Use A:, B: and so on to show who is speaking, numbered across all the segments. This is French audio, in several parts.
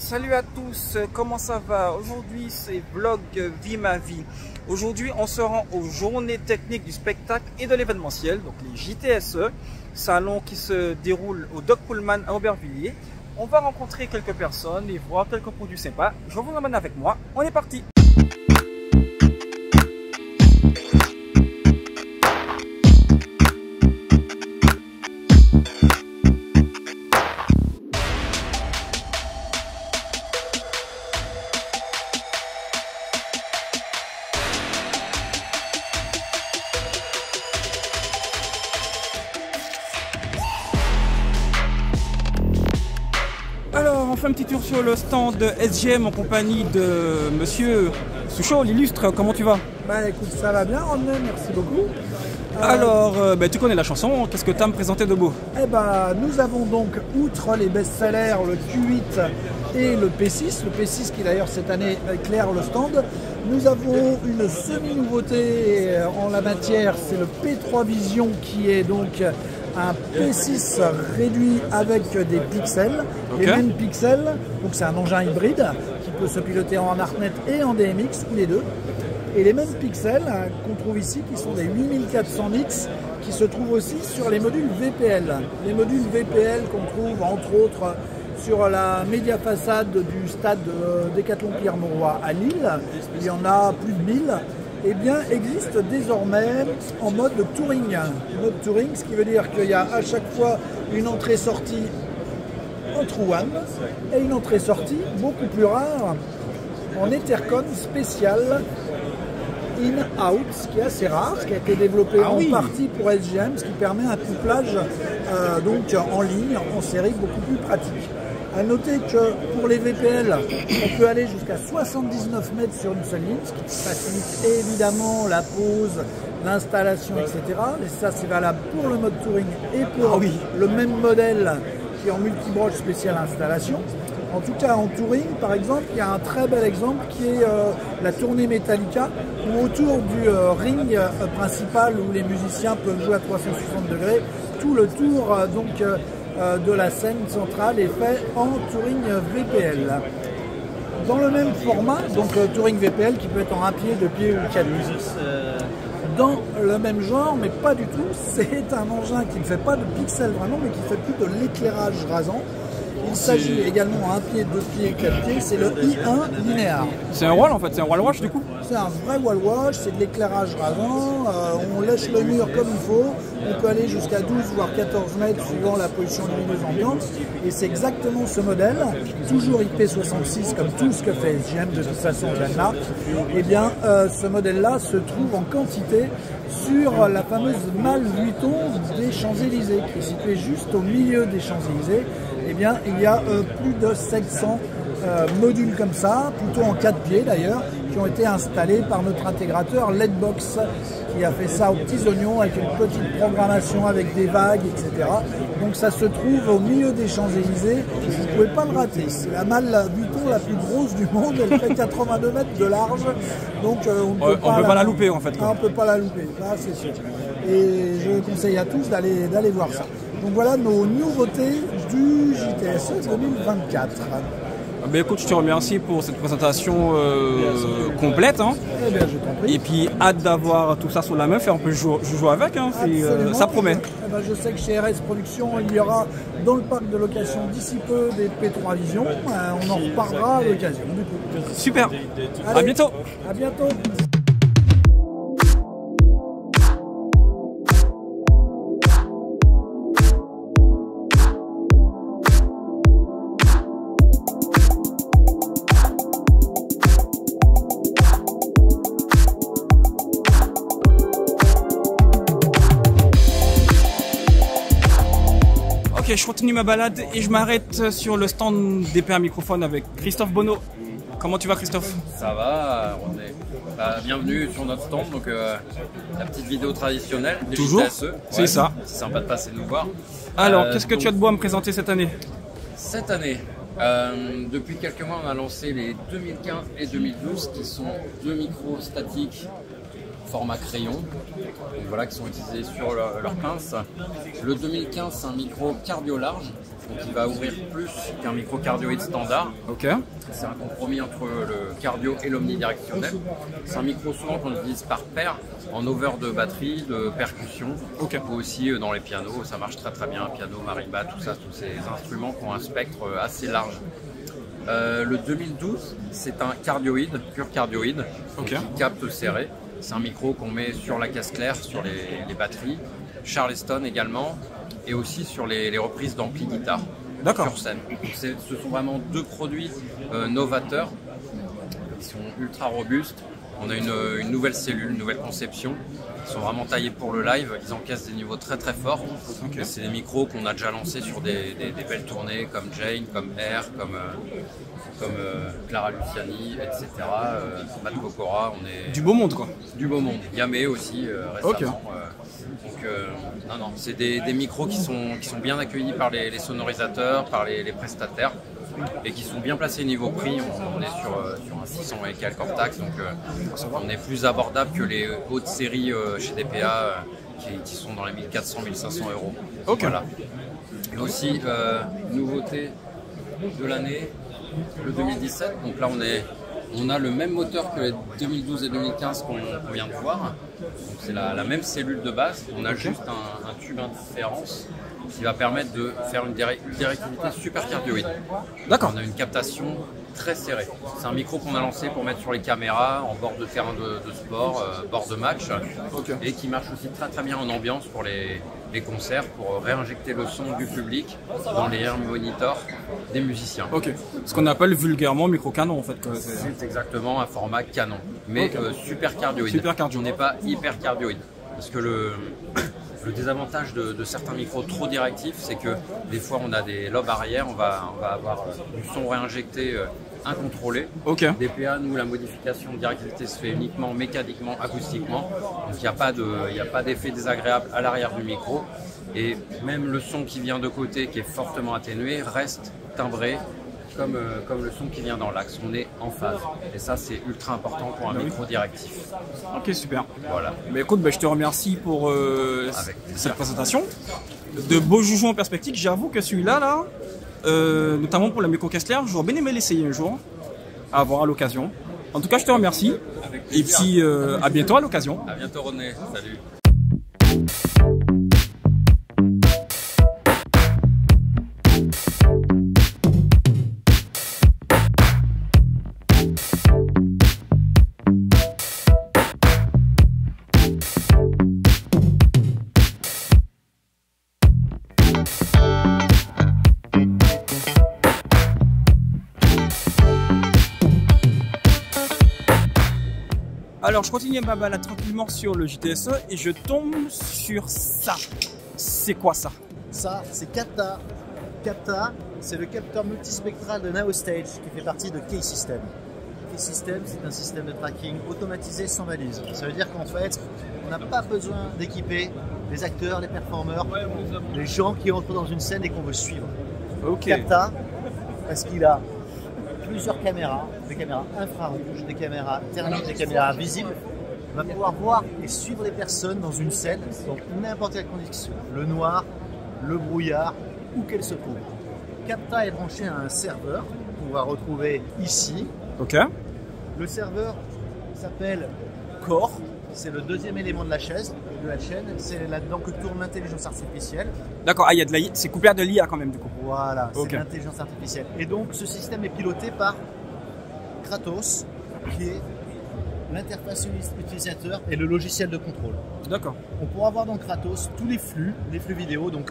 A: Salut à tous, comment ça va? Aujourd'hui c'est vlog Vie ma vie. Aujourd'hui on se rend aux journées techniques du spectacle et de l'événementiel, donc les JTSE, salon qui se déroule au Doc Pullman à Aubervilliers. On va rencontrer quelques personnes et voir quelques produits sympas. Je vous emmène avec moi, on est parti! Alors, on fait un petit tour sur le stand de SGM en compagnie de Monsieur Souchot, l'illustre. Comment tu vas?
B: Bah écoute, ça va bien, Rodney, merci beaucoup.
A: Alors, tu connais la chanson, qu'est-ce que tu as à me présenter de beau?
B: Eh ben, nous avons donc, outre les best-sellers, le Q8 et le P6 qui d'ailleurs cette année éclaire le stand, nous avons une semi-nouveauté en la matière, c'est le P3 Vision qui est donc un P6 réduit avec des pixels, les mêmes pixels, donc c'est un engin hybride qui peut se piloter en ArtNet et en DMX, ou les deux. Et les mêmes pixels qu'on trouve ici, qui sont des 8400X, qui se trouvent aussi sur les modules VPL. Les modules VPL qu'on trouve entre autres sur la média façade du stade Décathlon Pierre-Mauroy à Lille, il y en a plus de 1000. Eh bien, existe désormais en mode touring. Mode touring, ce qui veut dire qu'il y a à chaque fois une entrée-sortie en True One et une entrée-sortie beaucoup plus rare en Ethercon spécial in-out, ce qui est assez rare, ce qui a été développé en partie pour SGM, ce qui permet un couplage donc en ligne, en série, beaucoup plus pratique. A noter que pour les VPL, on peut aller jusqu'à 79 mètres sur une seule ligne, ce qui facilite évidemment la pose, l'installation, etc. Et ça, c'est valable pour le mode touring et pour le même modèle qui est en multi-broche spécial installation. En tout cas, en touring, par exemple, il y a un très bel exemple qui est la tournée Metallica, où autour du ring principal où les musiciens peuvent jouer à 360 degrés, tout le tour de la scène centrale est fait en touring VPL. Dans le même format, donc touring VPL qui peut être en un pied, deux pieds ou quatre pieds. Dans le même genre, mais pas du tout, c'est un engin qui ne fait pas de pixels vraiment, mais qui fait plus de l'éclairage rasant. Il s'agit également à un pied, deux pieds, quatre pieds, c'est le I1 linéaire.
A: C'est un wall en fait, c'est un wall wash du coup?
B: C'est un vrai wall wash, c'est de l'éclairage rasant, on lèche le mur comme il faut, on peut aller jusqu'à 12 voire 14 mètres suivant la position lumineuse ambiante, et c'est exactement ce modèle, toujours IP66 comme tout ce que fait SGM de toute façon Jeanne-Marc. Et bien ce modèle-là se trouve en quantité sur la fameuse malle Vuitton des Champs-Élysées, qui est située juste au milieu des Champs-Élysées. Eh bien, il y a plus de 700 modules comme ça, plutôt en 4 pieds d'ailleurs, qui ont été installés par notre intégrateur Ledbox, qui a fait ça aux petits oignons avec une petite programmation avec des vagues, etc. Donc ça se trouve au milieu des Champs-Élysées, vous ne pouvez pas le rater. C'est la malle Vuitton la plus grosse du monde, elle fait 82 mètres de large, donc on ne peut pas la louper en fait. On ne peut pas la louper, ça c'est sûr. Et je conseille à tous d'aller voir ça. Donc voilà nos nouveautés du JTSE 2024.
A: Écoute, je te remercie pour cette présentation complète. Hein.
B: Eh bien, je t'en prie.
A: Et puis, hâte d'avoir tout ça sous la main et on peut jouer avec. Hein. Ça promet.
B: Eh ben, je sais que chez RS Productions, il y aura dans le parc de location d'ici peu des P3 Vision. On en reparlera à l'occasion.
A: Super.
B: Allez,
A: à bientôt.
B: À bientôt.
A: Ok, je continue ma balade et je m'arrête sur le stand d'épée microphone avec Christophe Bonneau. Comment tu vas, Christophe?
C: Ça va, on est bienvenue sur notre stand, donc la petite vidéo traditionnelle des
A: Toujours,
C: JTSE.
A: c'est ça.
C: C'est sympa de passer nous voir.
A: Alors, qu'est-ce que tu as de beau à me présenter cette année?
C: Cette année, depuis quelques mois, on a lancé les 2015 et 2012, qui sont deux micros statiques format crayon, donc voilà, qui sont utilisés sur leur pince. Le 2015, c'est un micro cardio large, donc il va ouvrir plus qu'un micro cardioïde standard.
A: Ok.
C: C'est un compromis entre le cardio et l'omnidirectionnel. C'est un micro souvent qu'on utilise par paire, en over de batterie, de percussion, ou aussi dans les pianos. Ça marche très bien, piano, marimba, tout ça, tous ces instruments qui ont un spectre assez large. Le 2012, c'est un cardioïde, pur cardioïde, qui capte serré. C'est un micro qu'on met sur la caisse claire, sur les batteries, Charleston également, et aussi sur les reprises d'ampli guitare sur scène. Ce sont vraiment deux produits novateurs qui sont ultra robustes. On a une nouvelle cellule, une nouvelle conception. Ils sont vraiment taillés pour le live. Ils encaissent des niveaux très forts. C'est des micros qu'on a déjà lancés sur des belles tournées comme Jane, comme Air, comme Clara Luciani, etc. Matt Pokora. On est
A: du beau monde quoi.
C: Du beau monde. Yamé aussi récemment. Non, c'est des micros qui sont bien accueillis par les sonorisateurs, par les prestataires, et qui sont bien placés niveau prix. On est sur un 600 et quelques hors taxe, donc on est plus abordable que les hautes séries chez DPA qui sont dans les 1400-1500 euros. Voilà. Et aussi, nouveauté de l'année, le 2017, donc là on a le même moteur que les 2012 et 2015 qu'on vient de voir. C'est la même cellule de base, on a juste un tube interférence qui va permettre de faire une directivité super cardioïde. D'accord. On a une captation très serrée. C'est un micro qu'on a lancé pour mettre sur les caméras, en bord de terrain de sport, bord de match, et qui marche aussi très bien en ambiance pour les concerts, pour réinjecter le son du public dans les monitors des musiciens.
A: Ce qu'on appelle vulgairement micro canon en fait.
C: C'est exactement un format canon, mais super cardioïde. On n'est pas hyper cardioïde, parce que le désavantage de certains micros trop directifs, c'est que des fois on a des lobes arrière, on va avoir du son réinjecté incontrôlé. DPA, nous, la modification de directivité se fait uniquement mécaniquement, acoustiquement, donc il n'y a pas d'effet désagréable à l'arrière du micro, et même le son qui vient de côté, qui est fortement atténué, reste timbré comme le son qui vient dans l'axe. On est en phase, et ça c'est ultra important pour un micro directif.
A: Ok, super.
C: Voilà.
A: Mais écoute, je te remercie pour cette présentation. De beaux joujoux en perspective. J'avoue que celui-là, notamment pour la micro Kessler, j'aurais bien aimé l'essayer un jour, à voir à l'occasion. En tout cas, je te remercie. Et puis à bientôt à l'occasion.
C: À bientôt René, salut.
A: Alors je continue ma balade tranquillement sur le JTSE et je tombe sur ça. C'est quoi ça?
D: Ça, c'est Capta. Capta, c'est le capteur multispectral de NaoStage qui fait partie de K-System. K-System, c'est un système de tracking automatisé sans balise. Ça veut dire qu'en fait, on n'a pas besoin d'équiper les acteurs, les performeurs, les gens qui entrent dans une scène et qu'on veut suivre. Capta, parce qu'il a plusieurs caméras, des caméras infrarouges, des caméras thermiques, des caméras visibles. On va pouvoir voir et suivre les personnes dans une scène, dans n'importe quelle condition. Le noir, le brouillard, où qu'elle se trouve. Capta est branché à un serveur qu'on va retrouver ici. Le serveur s'appelle Core. C'est le deuxième élément de la chaîne. C'est là-dedans que tourne l'intelligence artificielle.
A: D'accord, c'est coupé de l'IA quand même du coup.
D: Voilà, c'est l'intelligence artificielle. Et donc ce système est piloté par Kratos, qui est l'interface utilisateur et le logiciel de contrôle.
A: D'accord.
D: On pourra voir dans Kratos tous les flux vidéo, donc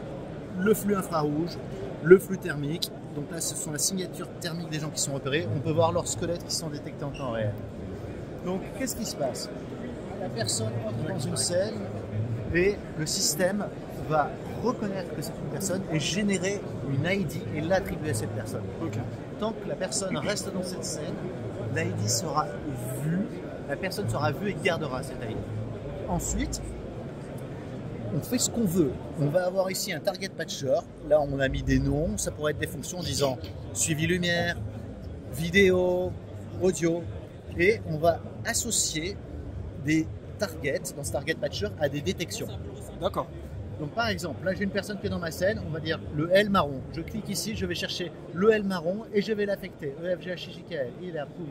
D: le flux infrarouge, le flux thermique. Donc là, ce sont la signature thermique des gens qui sont repérés. On peut voir leurs squelettes qui sont détectés en temps réel. Donc qu'est-ce qui se passe? La personne entre dans une scène et le système va reconnaître que c'est une personne et générer une ID et l'attribuer à cette personne. Tant que la personne reste dans cette scène, l'ID sera vue, la personne sera vue et gardera cette ID. Ensuite, on fait ce qu'on veut. On va avoir ici un target patcher. Là, on a mis des noms. Ça pourrait être des fonctions disant suivi lumière, vidéo, audio. Et on va associer des target, dans ce target patcher, à des détections.
A: D'accord.
D: Donc par exemple, là j'ai une personne qui est dans ma scène, on va dire le L marron. Je clique ici, je vais chercher le L marron et je vais l'affecter. EFGHIJKL, il est à poum.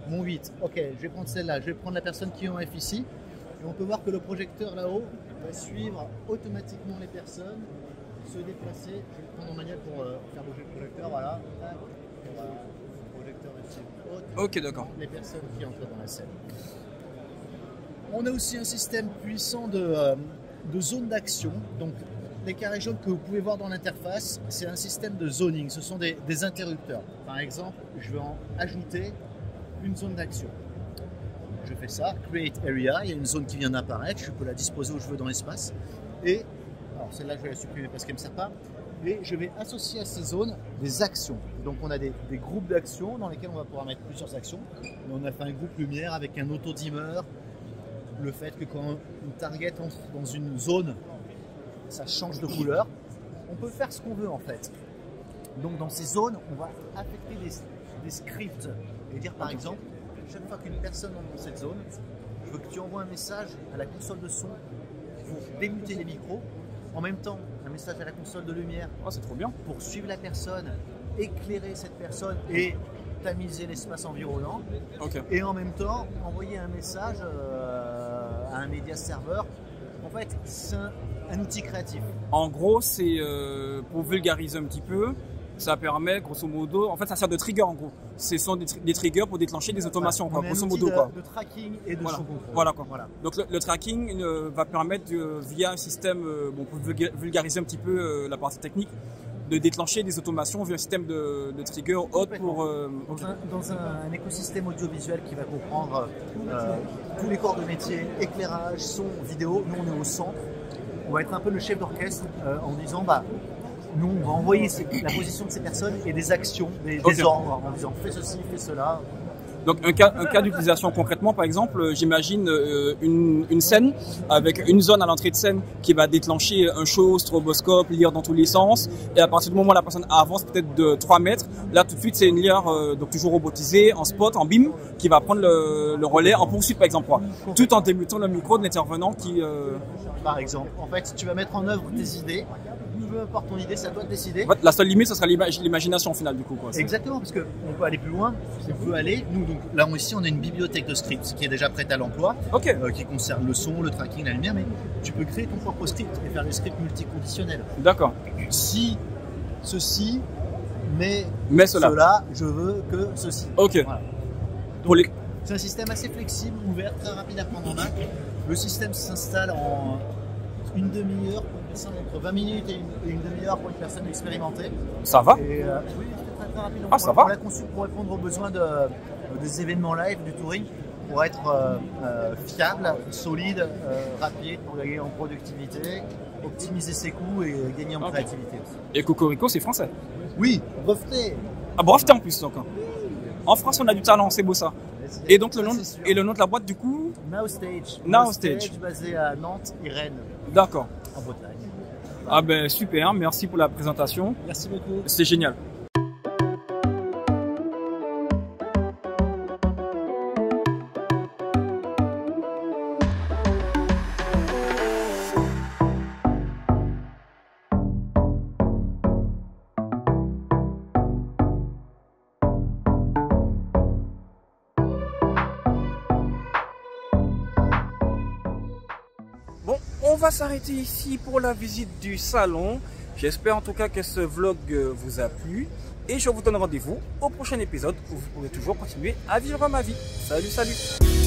D: Mon 8, ok, je vais prendre celle-là, je vais prendre la personne qui est en F ici. Et on peut voir que le projecteur là-haut va suivre automatiquement les personnes, se déplacer. Je vais le prendre en manuel pour faire bouger le projecteur, voilà. Voilà. Le projecteur va suivre
A: Ok, d'accord.
D: les personnes qui entrent dans la scène. On a aussi un système puissant de zone d'action. Donc les carrés jaunes que vous pouvez voir dans l'interface, c'est un système de zoning, ce sont des interrupteurs. Par exemple, je vais en ajouter une zone d'action. Je fais ça, create area, il y a une zone qui vient d'apparaître, je peux la disposer où je veux dans l'espace. Et, alors celle-là je vais la supprimer parce qu'elle ne me sert pas. Et je vais associer à ces zones des actions. Donc on a des groupes d'actions dans lesquels on va pouvoir mettre plusieurs actions. Et on a fait un groupe lumière avec un auto-dimmer. Le fait que quand une target entre dans une zone, ça change de couleur. On peut faire ce qu'on veut en fait. Donc dans ces zones, on va affecter des scripts. Et dire par exemple, chaque fois qu'une personne entre dans cette zone, je veux que tu envoies un message à la console de son pour démuter les micros. En même temps, un message à la console de lumière.
A: Oh, c'est trop bien.
D: Pour suivre la personne, éclairer cette personne et tamiser l'espace environnant.
A: Ok.
D: Et en même temps, envoyer un message à un média serveur. En fait, c'est un outil créatif.
A: En gros, c'est pour vulgariser un petit peu, ça permet grosso modo, en fait ça sert de trigger en gros. Ce sont des triggers pour déclencher des automations, quoi, grosso modo.
D: De tracking et de show control.
A: Voilà, quoi. Voilà. Donc le tracking va permettre via un système, bon, pour vulgariser un petit peu la partie technique, de déclencher des automations via un système de trigger haute pour...
D: Dans un écosystème audiovisuel qui va comprendre tous les corps de métier, éclairage, son, vidéo, nous on est au centre. On va être un peu le chef d'orchestre en disant bah, nous on va envoyer la position de ces personnes et des actions, des ordres en disant fais ceci, fais cela.
A: Donc un cas d'utilisation concrètement, par exemple, j'imagine une scène avec une zone à l'entrée de scène qui va déclencher un show, stroboscope, lire dans tous les sens. Et à partir du moment où la personne avance peut-être de 3 mètres, là tout de suite c'est une lire donc toujours robotisée, en spot, en beam, qui va prendre le relais en poursuite par exemple, tout en démutant le micro de l'intervenant qui...
D: Par exemple, en fait, tu vas mettre en œuvre tes idées. Peu importe ton idée, ça doit te décider.
A: En fait, la seule limite, ce sera l'imagination au final du coup. Quoi.
D: Exactement, parce qu'on peut aller plus loin. On peut aller, nous, donc, là ici, on a une bibliothèque de scripts qui est déjà prête à l'emploi, qui concerne le son, le tracking, la lumière, mais tu peux créer ton propre script et faire des scripts multiconditionnels.
A: D'accord.
D: Si ceci, mais
A: cela,
D: je veux que ceci.
A: Ok.
D: Voilà. C'est un système assez flexible, ouvert, très rapide à prendre en main. Le système s'installe en une demi-heure pour une personne, entre 20 minutes et une demi-heure pour une personne expérimentée.
A: Ça va?
D: Et, oui, c'est très rapide.
A: Ça va.
D: On l'a conçu pour répondre aux besoins des événements live, du touring, pour être fiable, solide, rapide, pour gagner en productivité, optimiser ses coûts et gagner en créativité aussi.
A: Et Cocorico, c'est français?
D: Oui, breveté.
A: Ah, breveté en plus donc. En France, on a du talent, c'est beau ça. Et donc le nom de la boîte du coup?
D: Nowstage.
A: Nowstage.
D: Basé à Nantes et Rennes.
A: D'accord.
D: En Bretagne.
A: Ah ben super, merci pour la présentation.
D: Merci beaucoup.
A: C'est génial. Bon, on va s'arrêter ici pour la visite du salon. J'espère en tout cas que ce vlog vous a plu. Et je vous donne rendez-vous au prochain épisode où vous pourrez toujours continuer à vivre ma vie. Salut, salut!